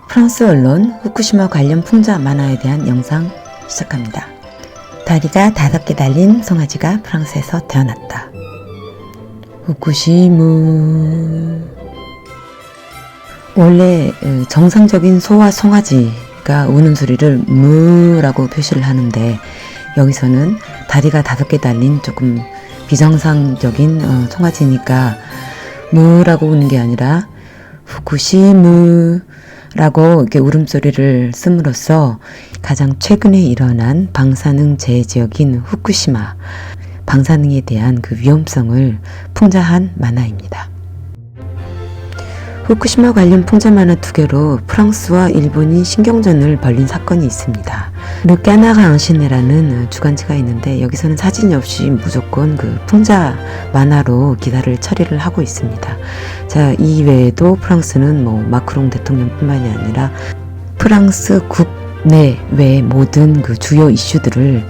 프랑스 언론 후쿠시마 관련 풍자 만화에 대한 영상 시작합니다. 다리가 5개 달린 송아지가 프랑스에서 태어났다. 후쿠시무. 원래 정상적인 소와 송아지가 우는 소리를 무라고 표시를 하는데, 여기서는 다리가 5개 달린 조금 비정상적인 송아지니까 무라고 우는 게 아니라 후쿠시무 라고 이렇게 울음소리를 씀으로써 가장 최근에 일어난 방사능 재해 지역인 후쿠시마 방사능에 대한 그 위험성을 풍자한 만화입니다. 후쿠시마 관련 풍자 만화 2개로 프랑스와 일본이 신경전을 벌인 사건이 있습니다. 르까나르 앙시네라는 주간지가 있는데, 여기서는 사진이 없이 무조건 그 풍자 만화로 기사를 처리를 하고 있습니다. 자, 이외에도 프랑스는 마크롱 대통령뿐만이 아니라 프랑스 국내 외 모든 그 주요 이슈들을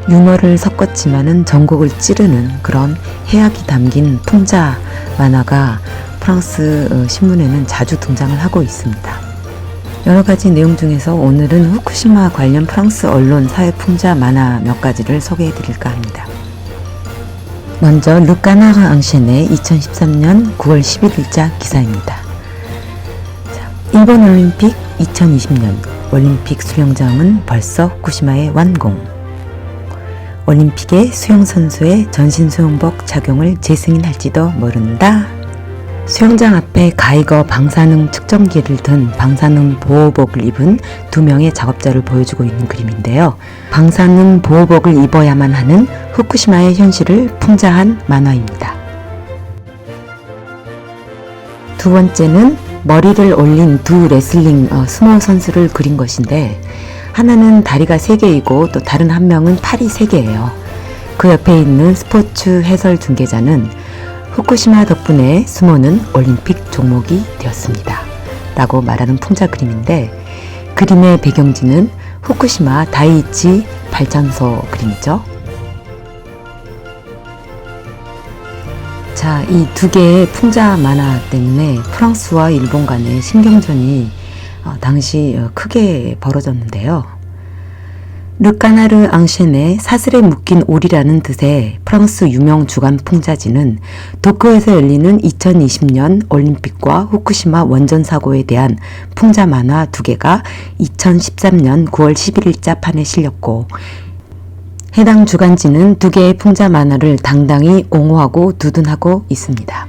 유머를 섞었지만은 전곡을 찌르는 그런 해악이 담긴 풍자 만화가 프랑스 신문에는 자주 등장을 하고 있습니다. 여러 가지 내용 중에서 오늘은 후쿠시마 관련 프랑스 언론 사회 풍자 만화 몇 가지를 소개해 드릴까 합니다. 먼저 르까나르 앙셴의 2013년 9월 11일자 기사입니다. 일본 올림픽 2020년 올림픽 수영장은 벌써 후쿠시마에 완공. 올림픽에 수영선수의 전신 수영복 착용을 재승인할지도 모른다. 수영장 앞에 가이거 방사능 측정기를 든 방사능 보호복을 입은 2명의 작업자를 보여주고 있는 그림인데요. 방사능 보호복을 입어야만 하는 후쿠시마의 현실을 풍자한 만화입니다. 두 번째는 머리를 올린 두 레슬링 스모 선수를 그린 것인데, 하나는 다리가 3개이고 또 다른 한 명은 팔이 3개예요. 그 옆에 있는 스포츠 해설 중계자는 후쿠시마 덕분에 스모는 올림픽 종목이 되었습니다 라고 말하는 풍자 그림인데, 그림의 배경지는 후쿠시마 다이이치 발전소 그림이죠. 자, 이 2개의 풍자 만화 때문에 프랑스와 일본 간의 신경전이 당시 크게 벌어졌는데요. 르까나르 앙셴의 사슬에 묶인 오리라는 뜻의 프랑스 유명 주간 풍자지는 도쿄에서 열리는 2020년 올림픽과 후쿠시마 원전 사고에 대한 풍자 만화 2개가 2013년 9월 11일자 판에 실렸고, 해당 주간지는 2개의 풍자 만화를 당당히 옹호하고 두둔하고 있습니다.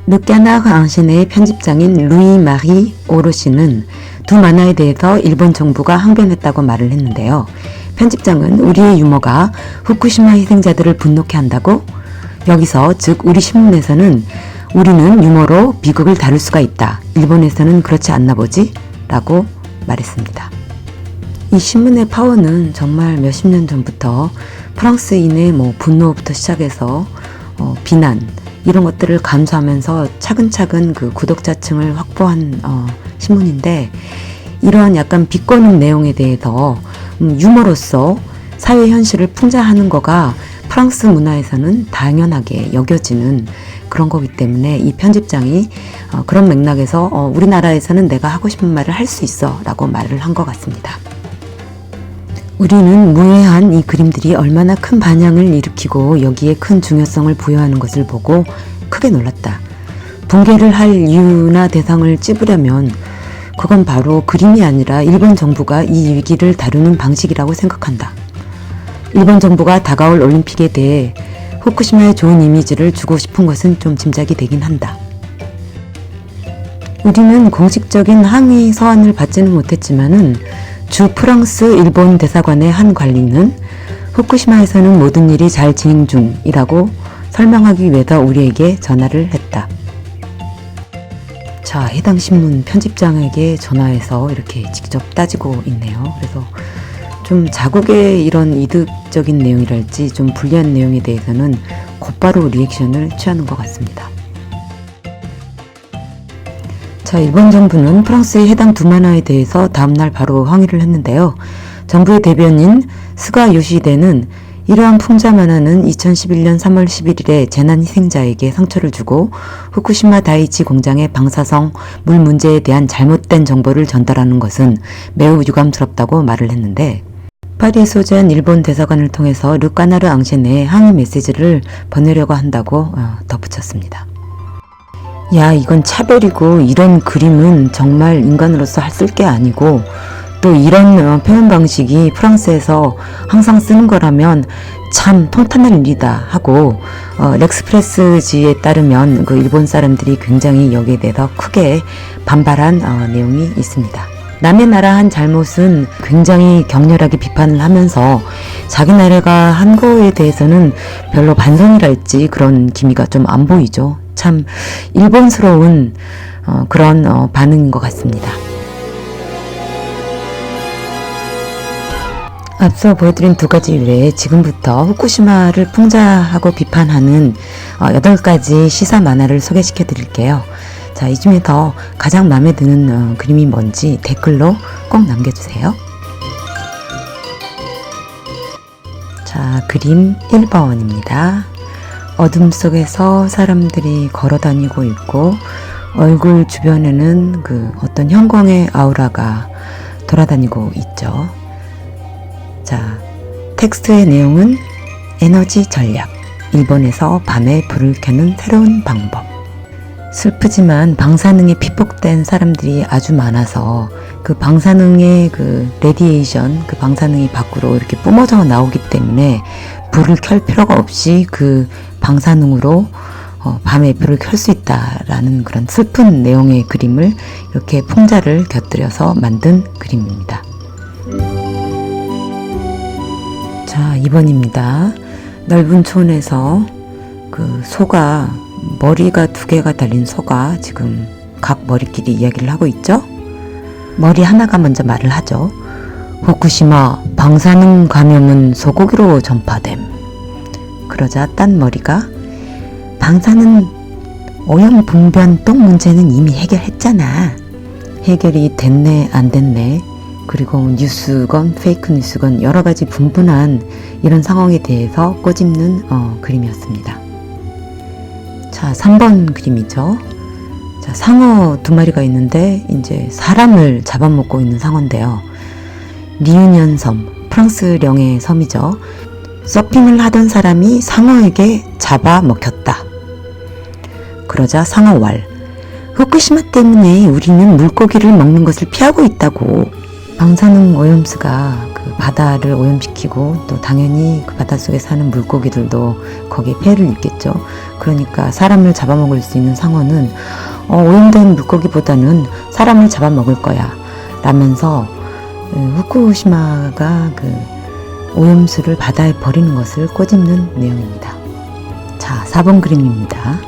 르까나르 앙셴의 편집장인 루이 마리 오로시는 두 만화에 대해서 일본 정부가 항변했다고 말을 했는데요. 편집장은 우리의 유머가 후쿠시마 희생자들을 분노케 한다고? 여기서 즉 우리 신문에서는 우리는 유머로 비극을 다룰 수가 있다. 일본에서는 그렇지 않나 보지? 라고 말했습니다. 이 신문의 파워는 정말 몇십 년 전부터 프랑스인의 분노부터 시작해서 비난 이런 것들을 감수하면서 차근차근 그 구독자층을 확보한 신문인데, 이러한 약간 비꼬는 내용에 대해서 유머로서 사회 현실을 풍자하는 거가 프랑스 문화에서는 당연하게 여겨지는 그런 거기 때문에 이 편집장이 그런 맥락에서 우리나라에서는 내가 하고 싶은 말을 할 수 있어 라고 말을 한 것 같습니다. 우리는 무해한 이 그림들이 얼마나 큰 반향을 일으키고 여기에 큰 중요성을 부여하는 것을 보고 크게 놀랐다. 붕괴를 할 이유나 대상을 찝으려면 그건 바로 그림이 아니라 일본 정부가 이 위기를 다루는 방식이라고 생각한다. 일본 정부가 다가올 올림픽에 대해 후쿠시마에 좋은 이미지를 주고 싶은 것은 좀 짐작이 되긴 한다. 우리는 공식적인 항의 서한을 받지는 못했지만은 주 프랑스 일본 대사관의 한 관리는 후쿠시마에서는 모든 일이 잘 진행 중이라고 설명하기 위해서 우리에게 전화를 했다. 자, 해당 신문 편집장에게 전화해서 이렇게 직접 따지고 있네요. 그래서 좀 자국의 이런 이득적인 내용이랄지 좀 불리한 내용에 대해서는 곧바로 리액션을 취하는 것 같습니다. 자, 일본 정부는 프랑스의 해당 두 만화에 대해서 다음날 바로 항의를 했는데요. 정부의 대변인 스가 요시히데는 이러한 풍자 만화는 2011년 3월 11일에 재난 희생자에게 상처를 주고 후쿠시마 다이치 공장의 방사성 물 문제에 대한 잘못된 정보를 전달하는 것은 매우 유감스럽다고 말을 했는데, 파리에 소재한 일본 대사관을 통해서 르까나르 앙셴에 항의 메시지를 보내려고 한다고 덧붙였습니다. 야, 이건 차별이고 이런 그림은 정말 인간으로서 쓸 게 아니고, 또 이런 표현 방식이 프랑스에서 항상 쓰는 거라면 참 통탄할 일이다 하고, 렉스프레스지에 따르면 그 일본 사람들이 굉장히 여기에 대해서 크게 반발한 내용이 있습니다. 남의 나라 한 잘못은 굉장히 격렬하게 비판을 하면서 자기 나라가 한 거에 대해서는 별로 반성이랄지 그런 기미가 좀 안 보이죠. 참 일본스러운 그런 반응인 것 같습니다. 앞서 보여드린 두 가지 외에 지금부터 후쿠시마를 풍자하고 비판하는 8가지 시사 만화를 소개시켜 드릴게요. 자, 이 중에서 가장 마음에 드는 그림이 뭔지 댓글로 꼭 남겨주세요. 자, 그림 1번입니다. 어둠 속에서 사람들이 걸어다니고 있고 얼굴 주변에는 그 어떤 형광의 아우라가 돌아다니고 있죠. 자, 텍스트의 내용은 에너지 전략, 일본에서 밤에 불을 켜는 새로운 방법. 슬프지만 방사능에 피폭된 사람들이 아주 많아서 그 방사능의 그 레디에이션, 그 방사능이 밖으로 이렇게 뿜어져 나오기 때문에 불을 켤 필요가 없이 그 방사능으로 밤에 불을 켤 수 있다라는 그런 슬픈 내용의 그림을 이렇게 풍자를 곁들여서 만든 그림입니다. 자, 2번입니다. 넓은 촌에서 그 소가, 머리가 2개가 달린 소가 지금 각 머리끼리 이야기를 하고 있죠. 머리 하나가 먼저 말을 하죠. 후쿠시마 방사능 감염은 소고기로 전파됨. 그러자 딴 머리가 방사능 오염 분변 똥 문제는 이미 해결했잖아. 해결이 됐네 안 됐네, 그리고 뉴스건 페이크 뉴스건 여러 가지 분분한 이런 상황에 대해서 꼬집는 그림이었습니다. 자, 3번 그림이죠. 자, 상어 2마리가 있는데 이제 사람을 잡아먹고 있는 상어인데요. 리유니언 섬, 프랑스령의 섬이죠. 서핑을 하던 사람이 상어에게 잡아먹혔다. 그러자 상어왈, 후쿠시마 때문에 우리는 물고기를 먹는 것을 피하고 있다고. 방사능 오염수가 그 바다를 오염시키고 또 당연히 그 바닷속에 사는 물고기들도 거기에 폐해를 입겠죠. 그러니까 사람을 잡아먹을 수 있는 상어는 오염된 물고기보다는 사람을 잡아먹을 거야 라면서 후쿠시마가 그 오염수를 바다에 버리는 것을 꼬집는 내용입니다. 자, 4번 그림입니다.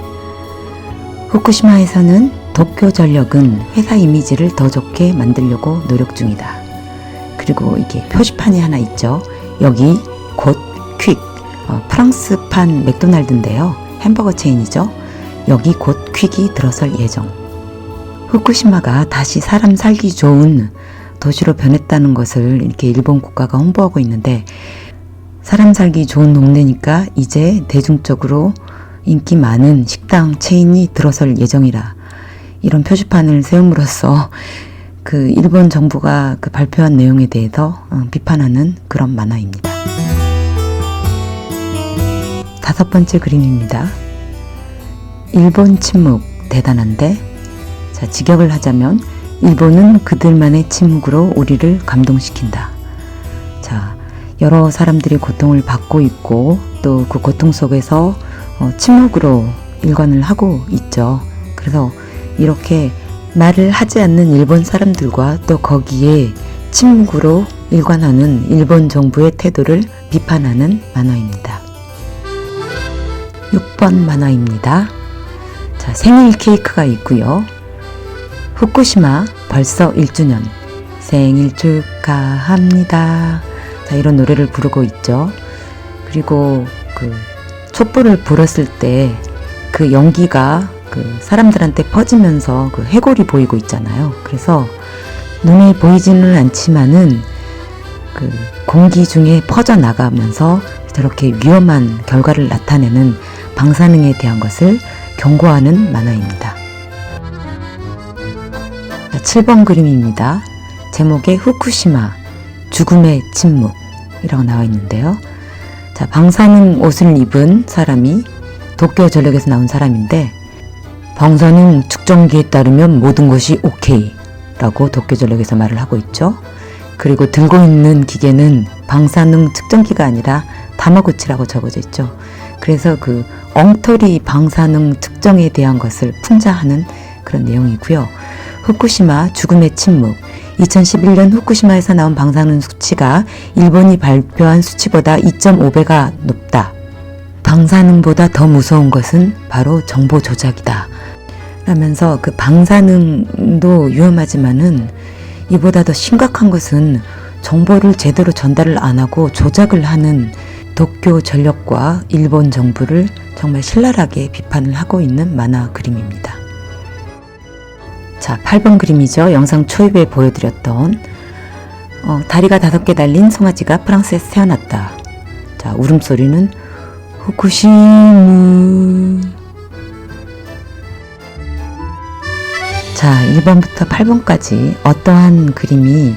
후쿠시마에서는 도쿄전력은 회사 이미지를 더 좋게 만들려고 노력 중이다. 그리고 이게 표지판이 하나 있죠. 여기 곧 퀵, 프랑스판 맥도날드인데요. 햄버거 체인이죠. 여기 곧 퀵이 들어설 예정. 후쿠시마가 다시 사람 살기 좋은 도시로 변했다는 것을 이렇게 일본 국가가 홍보하고 있는데, 사람 살기 좋은 동네니까 이제 대중적으로 인기 많은 식당 체인이 들어설 예정이라 이런 표지판을 세움으로써 그 일본 정부가 그 발표한 내용에 대해서 비판하는 그런 만화입니다. 5번째 그림입니다. 일본 침묵 대단한데? 자, 직역을 하자면 일본은 그들만의 침묵으로 우리를 감동시킨다. 자, 여러 사람들이 고통을 받고 있고 또 그 고통 속에서 침묵으로 일관을 하고 있죠. 그래서 이렇게 말을 하지 않는 일본 사람들과 또 거기에 침묵으로 일관하는 일본 정부의 태도를 비판하는 만화입니다. 6번 만화입니다. 자, 생일 케이크가 있고요. 후쿠시마 벌써 1주년 생일 축하합니다. 자, 이런 노래를 부르고 있죠. 그리고 그 촛불을 불었을 때 그 연기가 그 사람들한테 퍼지면서 그 해골이 보이고 있잖아요. 그래서 눈에 보이지는 않지만은 그 공기 중에 퍼져 나가면서 저렇게 위험한 결과를 나타내는 방사능에 대한 것을 경고하는 만화입니다. 7번 그림입니다. 제목에 후쿠시마 죽음의 침묵이라고 나와 있는데요. 자, 방사능 옷을 입은 사람이 도쿄 전력에서 나온 사람인데, 방사능 측정기에 따르면 모든 것이 오케이 라고 도쿄 전력에서 말을 하고 있죠. 그리고 들고 있는 기계는 방사능 측정기가 아니라 다마고치라고 적어져 있죠. 그래서 그 엉터리 방사능 측정에 대한 것을 풍자하는 그런 내용이고요. 후쿠시마 죽음의 침묵. 2011년 후쿠시마에서 나온 방사능 수치가 일본이 발표한 수치보다 2.5배가 높다. 방사능보다 더 무서운 것은 바로 정보 조작이다. 라면서 그 방사능도 위험하지만은 이보다 더 심각한 것은 정보를 제대로 전달을 안 하고 조작을 하는 도쿄 전력과 일본 정부를 정말 신랄하게 비판을 하고 있는 만화 그림입니다. 자, 8번 그림이죠. 영상 초입에 보여드렸던 다리가 5개 달린 송아지가 프랑스에서 태어났다. 자, 울음소리는 후쿠시무. 자, 1번부터 8번까지 어떠한 그림이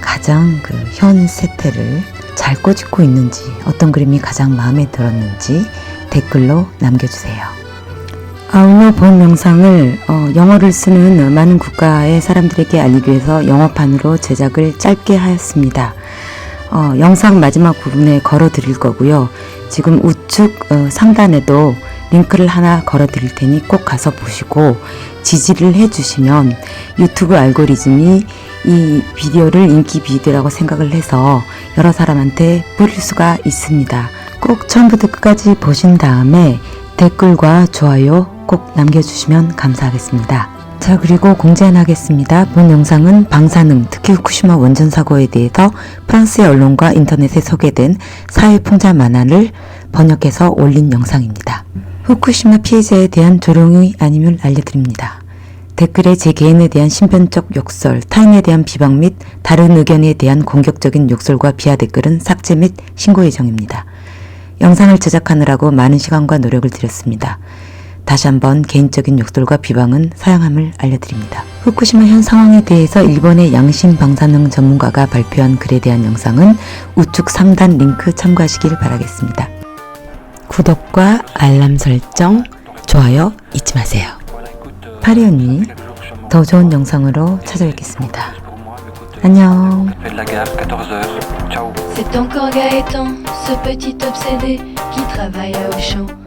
가장 그 현 세태를 잘 꼬집고 있는지, 어떤 그림이 가장 마음에 들었는지 댓글로 남겨주세요. 아울러 본 영상을 영어를 쓰는 많은 국가의 사람들에게 알리기 위해서 영어판으로 제작을 짧게 하였습니다. 영상 마지막 부분에 걸어 드릴 거고요. 지금 우측 상단에도 링크를 하나 걸어 드릴 테니 꼭 가서 보시고 지지를 해주시면 유튜브 알고리즘이 이 비디오를 인기 비디오라고 생각을 해서 여러 사람한테 뿌릴 수가 있습니다. 꼭 처음부터 끝까지 보신 다음에 댓글과 좋아요 꼭 남겨주시면 감사하겠습니다. 자, 그리고 공지 하나 하겠습니다. 본 영상은 방사능, 특히 후쿠시마 원전 사고에 대해서 프랑스의 언론과 인터넷에 소개된 사회풍자 만화를 번역해서 올린 영상입니다. 후쿠시마 피해자에 대한 조롱이 아님을 알려드립니다. 댓글에 제 개인에 대한 신변적 욕설, 타인에 대한 비방 및 다른 의견에 대한 공격적인 욕설과 비하 댓글은 삭제 및 신고 예정입니다. 영상을 제작하느라고 많은 시간과 노력을 들였습니다. 다시 한번 개인적인 욕설과 비방은 사양함을 알려드립니다. 후쿠시마 현 상황에 대해서 일본의 양심 방사능 전문가가 발표한 글에 대한 영상은 우측 상단 링크 참고하시길 바라겠습니다. 구독과 알람 설정, 좋아요 잊지 마세요. 파리 언니, 더 좋은 영상으로 찾아뵙겠습니다. 안녕. C'est encore Gaëtan, ce petit obsédé qui travaille à Auchan.